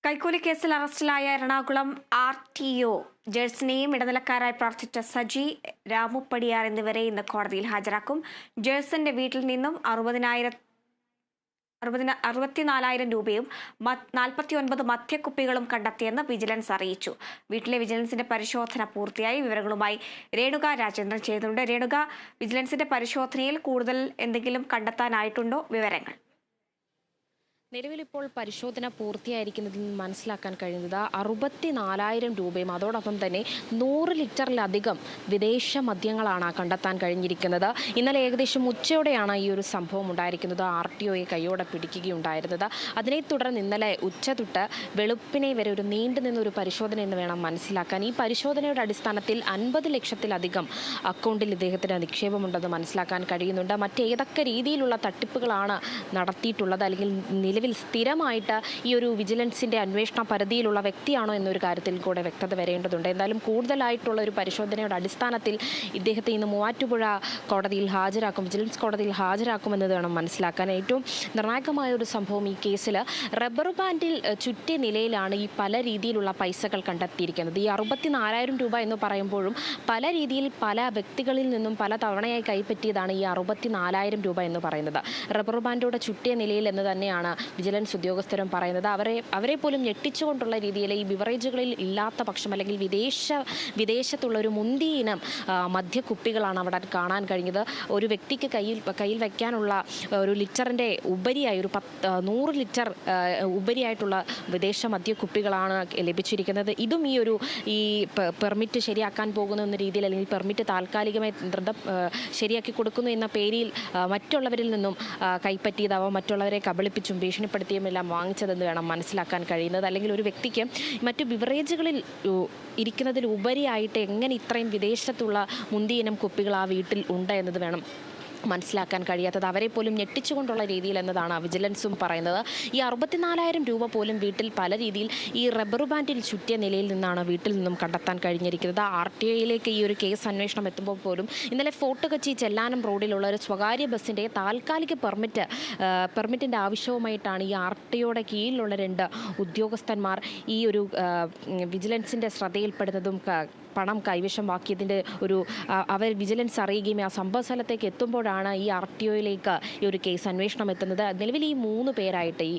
കൈക്കൂലി കേസിൽ അറസ്റ്റിലായ എറണാകുളം ആർ.ടി.ഒ. ജേഴ്സനെയും ഇടനിലക്കാരായി പ്രവർത്തിച്ച സജി രാമുപ്പടിയാർ എന്നിവരെ ഇന്ന് കോടതിയിൽ ഹാജരാക്കും. ജേഴ്സന്റെ വീട്ടിൽ നിന്നും 64,000 രൂപയും 49 മദ്യക്കുപ്പികളും കണ്ടെത്തിയെന്ന് വിജിലൻസ് അറിയിച്ചു. വീട്ടിലെ വിജിലൻസിന്റെ പരിശോധന പൂർത്തിയായി. വിവരങ്ങളുമായി രേണുക രാജേന്ദ്രൻ ചെയ്യുന്നുണ്ട്. രേണുക, വിജിലൻസിന്റെ പരിശോധനയിൽ കൂടുതൽ എന്തെങ്കിലും കണ്ടെത്താനായിട്ടുണ്ടോ? വിവരങ്ങൾ. നിലവിലിപ്പോൾ പരിശോധന പൂർത്തിയായിരിക്കുന്നതിൽ നിന്ന് മനസ്സിലാക്കാൻ കഴിയുന്നത് 64,000 രൂപയും അതോടൊപ്പം തന്നെ 100 ലിറ്ററിലധികം വിദേശ മദ്യങ്ങളാണ് കണ്ടെത്താൻ കഴിഞ്ഞിരിക്കുന്നത്. ഇന്നലെ ഏകദേശം ഉച്ചയോടെയാണ് ഈ ഒരു സംഭവം ഉണ്ടായിരിക്കുന്നത്. ആർ.ടി.ഒയെ കൈയോടെ പിടിക്കുകയുണ്ടായിരുന്നത്. അതിനെ തുടർന്ന് ഇന്നലെ ഉച്ച തൊട്ട് വെളുപ്പിനെ വരെ ഒരു നീണ്ടു നിന്നൊരു പരിശോധന എന്ന് വേണം മനസ്സിലാക്കാൻ. ഈ പരിശോധനയുടെ അടിസ്ഥാനത്തിൽ 50 ലക്ഷത്തിലധികം അക്കൗണ്ടിൽ ഇദ്ദേഹത്തിന് നിക്ഷേപമുണ്ടെന്ന് മനസ്സിലാക്കാൻ കഴിയുന്നുണ്ട്. മറ്റേതൊക്കെ രീതിയിലുള്ള തട്ടിപ്പുകളാണ് നടത്തിയിട്ടുള്ളത്, അല്ലെങ്കിൽ നിലവിൽ സ്ഥിരമായിട്ട് ഈ ഒരു വിജിലൻസിന്റെ അന്വേഷണ പരിധിയിലുള്ള വ്യക്തിയാണോ എന്നൊരു കാര്യത്തിൽ കൂടെ വ്യക്തത വരേണ്ടതുണ്ട്. എന്തായാലും കൂടുതലായിട്ടുള്ള ഒരു പരിശോധനയുടെ അടിസ്ഥാനത്തിൽ ഇദ്ദേഹത്തെ ഇന്ന് മൂവാറ്റുപുഴ കോടതിയിൽ ഹാജരാക്കും, വിജിലൻസ് കോടതിയിൽ ഹാജരാക്കുമെന്നത് വേണം മനസ്സിലാക്കാൻ. ഏറ്റവും നിർണായകമായ ഒരു സംഭവം ഈ കേസിൽ റബ്ബർ ബാൻഡിൽ ചുറ്റിയ നിലയിലാണ് ഈ പല രീതിയിലുള്ള പൈസകൾ കണ്ടെത്തിയിരിക്കുന്നത്. ഈ 64,000 രൂപ എന്ന് പറയുമ്പോഴും പല രീതിയിൽ പല വ്യക്തികളിൽ നിന്നും പല തവണയായി കൈപ്പറ്റിയതാണ് ഈ 64,000 രൂപ എന്ന് പറയുന്നത്. റബ്ബർ ബാൻഡോടെ ചുറ്റിയ നിലയിൽ എന്ന് തന്നെയാണ് വിജിലൻസ് ഉദ്യോഗസ്ഥരും പറയുന്നത്. അവരെ പോലും ഞെട്ടിച്ചുകൊണ്ടുള്ള രീതിയിൽ ഈ ബിവറേജുകളിൽ ഇല്ലാത്ത പക്ഷം, അല്ലെങ്കിൽ വിദേശത്തുള്ള ഒരു മുന്തിയ ഇനം മദ്യക്കുപ്പികളാണ് അവിടെ കാണാൻ കഴിഞ്ഞത്. ഒരു വ്യക്തിക്ക് കയ്യിൽ വയ്ക്കാനുള്ള ഒരു ലിറ്ററിൻ്റെ ഉപരിയായി 100 ലിറ്റർ ഉപരിയായിട്ടുള്ള വിദേശ മദ്യക്കുപ്പികളാണ് ലഭിച്ചിരിക്കുന്നത്. ഇതും ഈ പെർമിറ്റ് ശരിയാക്കാൻ പോകുന്നു എന്ന രീതിയിൽ, അല്ലെങ്കിൽ പെർമിറ്റ് താൽക്കാലികമായി ശരിയാക്കി കൊടുക്കുന്നു എന്ന പേരിൽ മറ്റുള്ളവരിൽ നിന്നും കൈപ്പറ്റിയതാവാം, മറ്റുള്ളവരെ കബളിപ്പിച്ചും ഭീഷണിപ്പെടുത്തിയും എല്ലാം വാങ്ങിച്ചതെന്ന് വേണം മനസ്സിലാക്കാൻ കഴിയുന്നത്. അല്ലെങ്കിൽ ഒരു വ്യക്തിക്ക് മറ്റു ബിവറേജുകളിൽ ഇരിക്കുന്നതിൽ ഉപരിയായിട്ട് എങ്ങനെ ഇത്രയും വിദേശത്തുള്ള മുന്തിയിനം കുപ്പികൾ ആ വീട്ടിൽ ഉണ്ട് എന്നത് വേണം മനസ്സിലാക്കാൻ കഴിയാത്തത്. അവരെ പോലും ഞെട്ടിച്ചുകൊണ്ടുള്ള രീതിയിൽ എന്നതാണ് വിജിലൻസും പറയുന്നത്. ഈ 64,000 രൂപ പോലും വീട്ടിൽ പല രീതിയിൽ ഈ റബ്ബർ ബാൻഡിൽ ചുറ്റിയ നിലയിൽ നിന്നാണ് വീട്ടിൽ നിന്നും കണ്ടെത്താൻ കഴിഞ്ഞിരിക്കുന്നത്. ആർ.ടി.ഒയിലേക്ക് ഈ ഒരു കേസ് അന്വേഷണം എത്തുമ്പോൾ പോലും ഇന്നലെ ഫോർട്ട് കൊച്ചി ചെല്ലാനം റോഡിലുള്ള ഒരു സ്വകാര്യ ബസ്സിൻ്റെ താൽക്കാലിക പെർമിറ്റിൻ്റെ ആവശ്യവുമായിട്ടാണ് ഈ ആർ.ടി.ഒയുടെ കീഴിലുള്ള 2 ഉദ്യോഗസ്ഥന്മാർ ഈ ഒരു വിജിലൻസിൻ്റെ ശ്രദ്ധയിൽപ്പെടുന്നതും പണം കൈവശമാക്കിയതിൻ്റെ അവർ വിജിലൻസ് അറിയുകയും ആ സംഭവ സ്ഥലത്തേക്ക് എത്തുമ്പോഴാണ് ഈ ആർ.ടി.ഒയിലേക്ക് ഈ ഒരു കേസ് അന്വേഷണം എത്തുന്നത്. നിലവിൽ ഈ 3 പേരായിട്ട് ഈ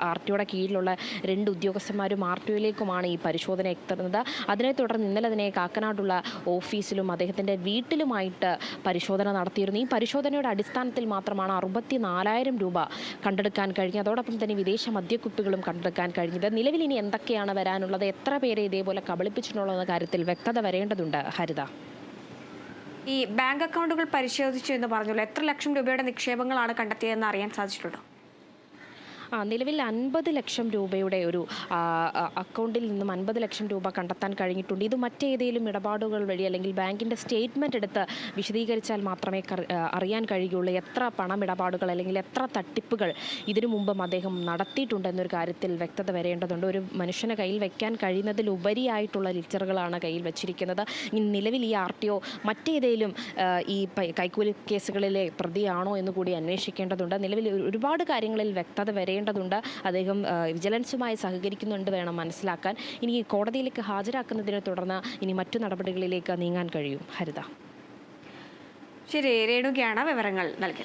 ആർ.ടി.ഒയുടെ കീഴിലുള്ള 2 ഉദ്യോഗസ്ഥന്മാരും ആർ.ടി.ഒയിലേക്കുമാണ് ഈ പരിശോധന എത്തുന്നത്. അതിനെ തുടർന്ന് ഇന്നലെ തന്നെ കാക്കനാടുള്ള ഓഫീസിലും അദ്ദേഹത്തിൻ്റെ വീട്ടിലുമായിട്ട് പരിശോധന നടത്തിയിരുന്നു. ഈ പരിശോധനയുടെ അടിസ്ഥാനത്തിൽ മാത്രമാണ് 64,000 രൂപ കണ്ടെടുക്കാൻ കഴിഞ്ഞത്. അതോടൊപ്പം തന്നെ വിദേശ മദ്യക്കുപ്പികളും കണ്ടെടുക്കാൻ കഴിഞ്ഞത്. നിലവിൽ ഇനി എന്തൊക്കെയാണ് വരാനുള്ളത്, എത്ര പേരെ ഇതേപോലെ കബളിപ്പിച്ചിട്ടുള്ള കാര്യത്തിൽ വ്യക്തത വരേണ്ടതുണ്ട്. ഹരിത, ഈ ബാങ്ക് അക്കൗണ്ടുകൾ പരിശോധിച്ചു എന്ന് പറഞ്ഞല്ലോ, എത്ര ലക്ഷം രൂപയുടെ നിക്ഷേപങ്ങളാണ് കണ്ടെത്തിയതെന്ന് അറിയാൻ സാധിച്ചിട്ടുണ്ടോ? നിലവിൽ 50 ലക്ഷം രൂപയുടെ ഒരു അക്കൗണ്ടിൽ നിന്നും 50 ലക്ഷം രൂപ കണ്ടെത്താൻ കഴിഞ്ഞിട്ടുണ്ട്. ഇത് മറ്റേതെങ്കിലും ഇടപാടുകൾ വഴി, അല്ലെങ്കിൽ ബാങ്കിൻ്റെ സ്റ്റേറ്റ്മെൻറ്റ് എടുത്ത് വിശദീകരിച്ചാൽ മാത്രമേ അറിയാൻ കഴിയുകയുള്ളൂ എത്ര പണമിടപാടുകൾ അല്ലെങ്കിൽ എത്ര തട്ടിപ്പുകൾ ഇതിനു മുമ്പും അദ്ദേഹം നടത്തിയിട്ടുണ്ടെന്നൊരു കാര്യത്തിൽ വ്യക്തത വരേണ്ടതുണ്ട്. ഒരു മനുഷ്യന് കയ്യിൽ വയ്ക്കാൻ കഴിയുന്നതിലുപരിയായിട്ടുള്ള ലിറ്ററുകളാണ് കയ്യിൽ വച്ചിരിക്കുന്നത്. നിലവിൽ ഈ ആർ.ടി.ഒ മറ്റേതെങ്കിലും ഈ കൈക്കൂലി കേസുകളിലെ പ്രതിയാണോ എന്ന് കൂടി അന്വേഷിക്കേണ്ടതുണ്ട്. നിലവിൽ ഒരുപാട് കാര്യങ്ങളിൽ വ്യക്തത വരേണ്ടതുണ്ട്. അദ്ദേഹം വിജിലൻസുമായി സഹകരിക്കുന്നുണ്ട് വേണം മനസ്സിലാക്കാൻ. ഇനി കോടതിയിലേക്ക് ഹാജരാക്കുന്നതിനെ തുടർന്ന് ഇനി മറ്റു നടപടികളിലേക്ക് നീങ്ങാൻ കഴിയും. ഹരിത, ശരി, രേണുകയാണ് വിവരങ്ങൾ നൽകിയത്.